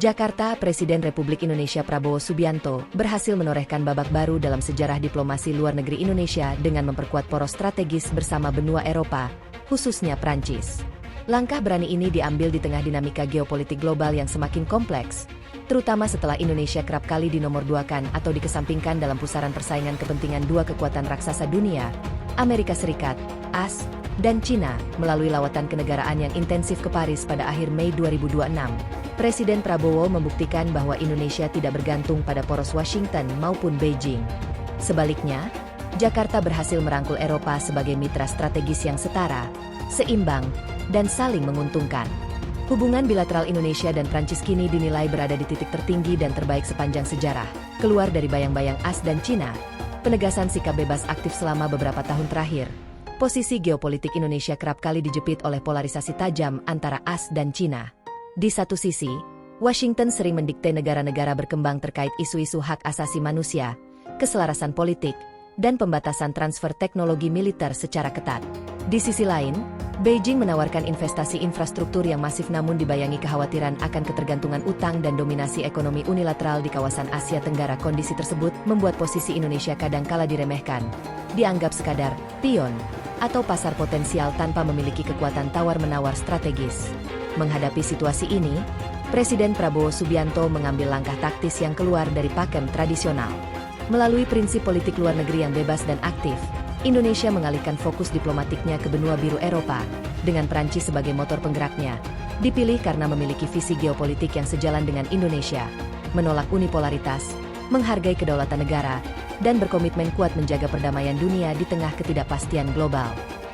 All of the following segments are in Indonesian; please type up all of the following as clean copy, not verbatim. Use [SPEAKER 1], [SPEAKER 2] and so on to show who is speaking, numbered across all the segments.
[SPEAKER 1] Jakarta, Presiden Republik Indonesia Prabowo Subianto berhasil menorehkan babak baru dalam sejarah diplomasi luar negeri Indonesia dengan memperkuat poros strategis bersama benua Eropa, khususnya Prancis. Langkah berani ini diambil di tengah dinamika geopolitik global yang semakin kompleks, terutama setelah Indonesia kerap kali dinomorduakan atau dikesampingkan dalam pusaran persaingan kepentingan dua kekuatan raksasa dunia, Amerika Serikat, AS, dan China, melalui lawatan kenegaraan yang intensif ke Paris pada akhir Mei 2026. Presiden Prabowo membuktikan bahwa Indonesia tidak bergantung pada poros Washington maupun Beijing. Sebaliknya, Jakarta berhasil merangkul Eropa sebagai mitra strategis yang setara, seimbang, dan saling menguntungkan. Hubungan bilateral Indonesia dan Prancis kini dinilai berada di titik tertinggi dan terbaik sepanjang sejarah. Keluar dari bayang-bayang AS dan China, penegasan sikap bebas aktif selama beberapa tahun terakhir, posisi geopolitik Indonesia kerap kali dijepit oleh polarisasi tajam antara AS dan China. Di satu sisi, Washington sering mendikte negara-negara berkembang terkait isu-isu hak asasi manusia, keselarasan politik, dan pembatasan transfer teknologi militer secara ketat. Di sisi lain, Beijing menawarkan investasi infrastruktur yang masif namun dibayangi kekhawatiran akan ketergantungan utang dan dominasi ekonomi unilateral di kawasan Asia Tenggara. Kondisi tersebut membuat posisi Indonesia kadangkala diremehkan, dianggap sekadar pion atau pasar potensial tanpa memiliki kekuatan tawar-menawar strategis. Menghadapi situasi ini, Presiden Prabowo Subianto mengambil langkah taktis yang keluar dari pakem tradisional. Melalui prinsip politik luar negeri yang bebas dan aktif, Indonesia mengalihkan fokus diplomatiknya ke benua biru Eropa, dengan Prancis sebagai motor penggeraknya. Dipilih karena memiliki visi geopolitik yang sejalan dengan Indonesia, menolak unipolaritas, menghargai kedaulatan negara, dan berkomitmen kuat menjaga perdamaian dunia di tengah ketidakpastian global.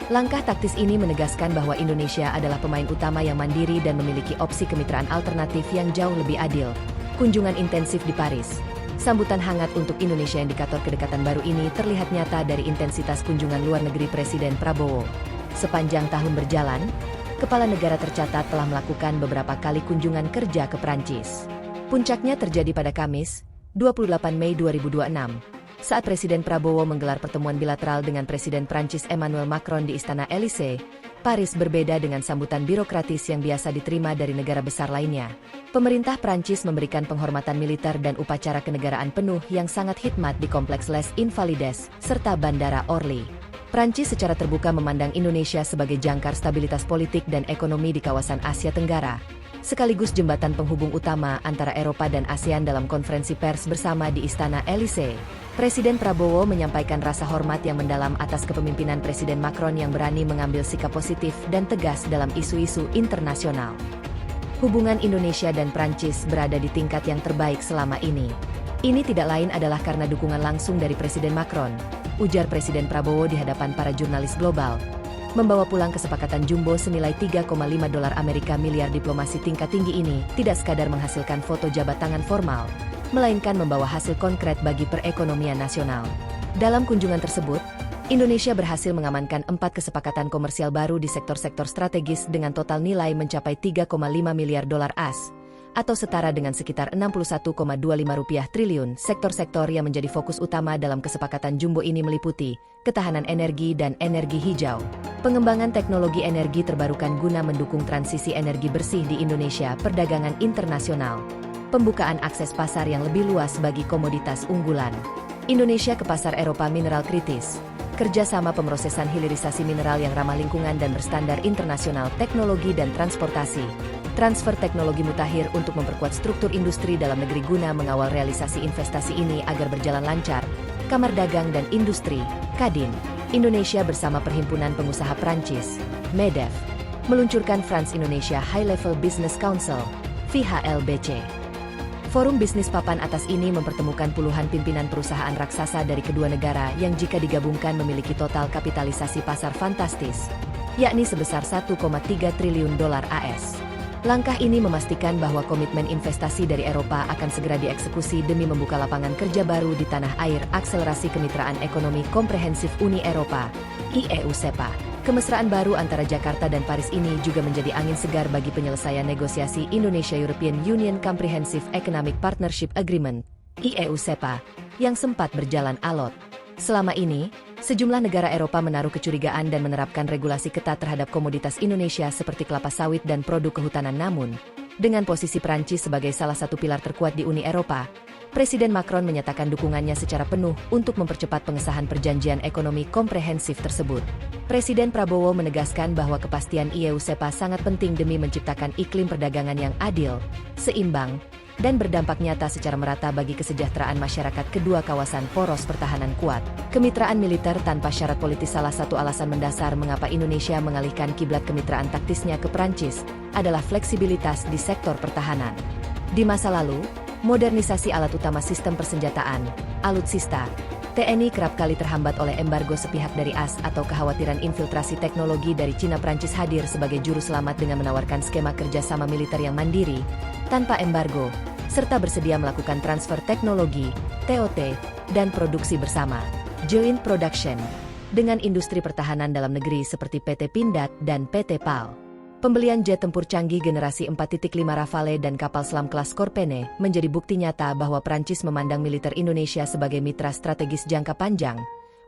[SPEAKER 1] Langkah taktis ini menegaskan bahwa Indonesia adalah pemain utama yang mandiri dan memiliki opsi kemitraan alternatif yang jauh lebih adil. Kunjungan intensif di Paris. Sambutan hangat untuk Indonesia. Indikator kedekatan baru ini terlihat nyata dari intensitas kunjungan luar negeri Presiden Prabowo. Sepanjang tahun berjalan, kepala negara tercatat telah melakukan beberapa kali kunjungan kerja ke Prancis. Puncaknya terjadi pada Kamis, 28 Mei 2026. Saat Presiden Prabowo menggelar pertemuan bilateral dengan Presiden Prancis Emmanuel Macron di Istana Élysée, Paris berbeda dengan sambutan birokratis yang biasa diterima dari negara besar lainnya. Pemerintah Prancis memberikan penghormatan militer dan upacara kenegaraan penuh yang sangat khidmat di Kompleks Les Invalides, serta Bandara Orly. Prancis secara terbuka memandang Indonesia sebagai jangkar stabilitas politik dan ekonomi di kawasan Asia Tenggara, sekaligus jembatan penghubung utama antara Eropa dan ASEAN. Dalam konferensi pers bersama di Istana Élysée, Presiden Prabowo menyampaikan rasa hormat yang mendalam atas kepemimpinan Presiden Macron yang berani mengambil sikap positif dan tegas dalam isu-isu internasional. Hubungan Indonesia dan Prancis berada di tingkat yang terbaik selama ini. Ini tidak lain adalah karena dukungan langsung dari Presiden Macron, ujar Presiden Prabowo di hadapan para jurnalis global. Membawa pulang kesepakatan jumbo senilai 3,5 dolar Amerika miliar. Diplomasi tingkat tinggi ini tidak sekadar menghasilkan foto jabat tangan formal, melainkan membawa hasil konkret bagi perekonomian nasional. Dalam kunjungan tersebut, Indonesia berhasil mengamankan 4 kesepakatan komersial baru di sektor-sektor strategis dengan total nilai mencapai 3,5 miliar dolar AS, atau setara dengan sekitar 61,25 triliun. Sektor-sektor yang menjadi fokus utama dalam kesepakatan jumbo ini meliputi ketahanan energi dan energi hijau, pengembangan teknologi energi terbarukan guna mendukung transisi energi bersih di Indonesia, perdagangan internasional, pembukaan akses pasar yang lebih luas bagi komoditas unggulan Indonesia ke pasar Eropa, mineral kritis, kerjasama pemrosesan hilirisasi mineral yang ramah lingkungan dan berstandar internasional, teknologi dan transportasi, transfer teknologi mutakhir untuk memperkuat struktur industri dalam negeri guna mengawal realisasi investasi ini agar berjalan lancar. Kamar Dagang dan Industri, Kadin, Indonesia bersama Perhimpunan Pengusaha Prancis, MEDEF, meluncurkan France Indonesia High Level Business Council, VHLBC. Forum bisnis papan atas ini mempertemukan puluhan pimpinan perusahaan raksasa dari kedua negara yang jika digabungkan memiliki total kapitalisasi pasar fantastis, yakni sebesar 1,3 triliun dolar AS. Langkah ini memastikan bahwa komitmen investasi dari Eropa akan segera dieksekusi demi membuka lapangan kerja baru di tanah air. Akselerasi Kemitraan Ekonomi Komprehensif Uni Eropa, IEU-SEPA. Kemesraan baru antara Jakarta dan Paris ini juga menjadi angin segar bagi penyelesaian negosiasi Indonesia-European Union Comprehensive Economic Partnership Agreement, IEU-SEPA, yang sempat berjalan alot. Selama ini, sejumlah negara Eropa menaruh kecurigaan dan menerapkan regulasi ketat terhadap komoditas Indonesia seperti kelapa sawit dan produk kehutanan. Namun, Dengan posisi Prancis sebagai salah satu pilar terkuat di Uni Eropa, Presiden Macron menyatakan dukungannya secara penuh untuk mempercepat pengesahan perjanjian ekonomi komprehensif tersebut. Presiden Prabowo menegaskan bahwa kepastian EU-SEPA sangat penting demi menciptakan iklim perdagangan yang adil, seimbang, dan berdampak nyata secara merata bagi kesejahteraan masyarakat kedua kawasan poros pertahanan kuat. Kemitraan militer tanpa syarat politis salah satu alasan mendasar mengapa Indonesia mengalihkan kiblat kemitraan taktisnya ke Prancis adalah fleksibilitas di sektor pertahanan. Di masa lalu, modernisasi alat utama sistem persenjataan, alutsista, TNI kerap kali terhambat oleh embargo sepihak dari AS atau kekhawatiran infiltrasi teknologi dari Cina. Prancis hadir sebagai juru selamat dengan menawarkan skema kerjasama militer yang mandiri, tanpa embargo, serta bersedia melakukan transfer teknologi, TOT, dan produksi bersama, joint production, dengan industri pertahanan dalam negeri seperti PT Pindad dan PT PAL. Pembelian jet tempur canggih generasi 4.5 Rafale dan kapal selam kelas Scorpene menjadi bukti nyata bahwa Prancis memandang militer Indonesia sebagai mitra strategis jangka panjang.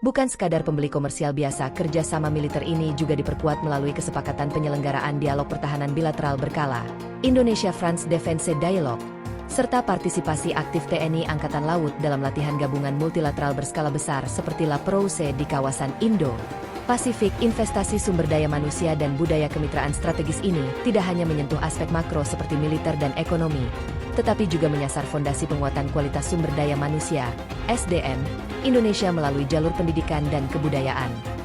[SPEAKER 1] Bukan sekadar pembeli komersial biasa, kerjasama militer ini juga diperkuat melalui kesepakatan penyelenggaraan dialog pertahanan bilateral berkala, Indonesia-France Defense Dialogue, serta partisipasi aktif TNI Angkatan Laut dalam latihan gabungan multilateral berskala besar seperti La Prousse di kawasan Indo-Pasifik. Investasi sumber daya manusia dan budaya kemitraan strategis ini tidak hanya menyentuh aspek makro seperti militer dan ekonomi, tetapi juga menyasar fondasi penguatan kualitas sumber daya manusia, SDM, Indonesia melalui jalur pendidikan dan kebudayaan.